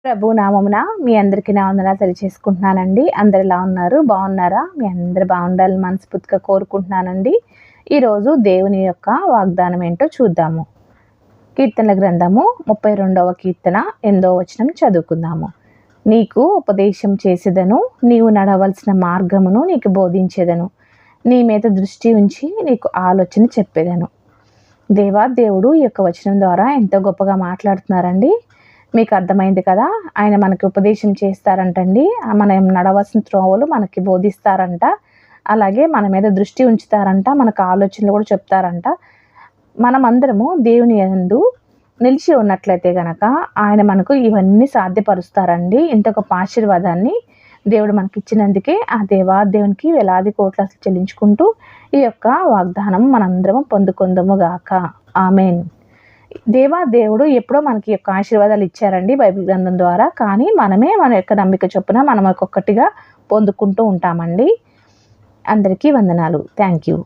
ప్రభు నామమున మీ అందరికీ నా వందనాలు తెలియజేసుకుంటున్నానండి. అందరు ఎలా ఉన్నారు? బాగున్నారా? మీ అందరు బాగుండాలని మనస్ఫూర్తిగా కోరుకుంటున్నానండి. ఈరోజు దేవుని యొక్క వాగ్దానం ఏంటో చూద్దాము. కీర్తనల గ్రంథము 32వ కీర్తన 8వ వచనం చదువుకుందాము. నీకు ఉపదేశం చేసేదను, నీవు నడవలసిన మార్గమును నీకు బోధించేదను, నీ మీద దృష్టి ఉంచి నీకు ఆలోచన చెప్పేదను. దేవుడు ఈ యొక్క వచనం ద్వారా ఎంతో గొప్పగా మాట్లాడుతున్నారండి. మీకు అర్థమైంది కదా, ఆయన మనకి ఉపదేశం చేస్తారంటండి. మనం నడవలసిన త్రోవలు మనకి బోధిస్తారంట, అలాగే మన మీద దృష్టి ఉంచుతారంట, మనకు ఆలోచనలు కూడా చెప్తారంట. మనమందరము దేవుని యందు నిలిచి ఉన్నట్లయితే గనక ఆయన మనకు ఇవన్నీ సాధ్యపరుస్తారండి. ఇంత గొప్ప ఆశీర్వాదాన్ని దేవుడు మనకి ఇచ్చినందుకే ఆ దేవునికి వేలాది కోట్లు చెల్లించుకుంటూ ఈ యొక్క వాగ్దానం మనందరం పొందుకుందాము గాక. ఆమెన్. దేవుడు ఎప్పుడో మనకి యొక్క ఆశీర్వాదాలు ఇచ్చారండి బైబిల్ గ్రంథం ద్వారా. కానీ మనమే మన యొక్క నమ్మిక చొప్పున మనం ఒక్కొక్కటిగా పొందుకుంటూ ఉంటామండి. అందరికీ వందనాలు. Thank you.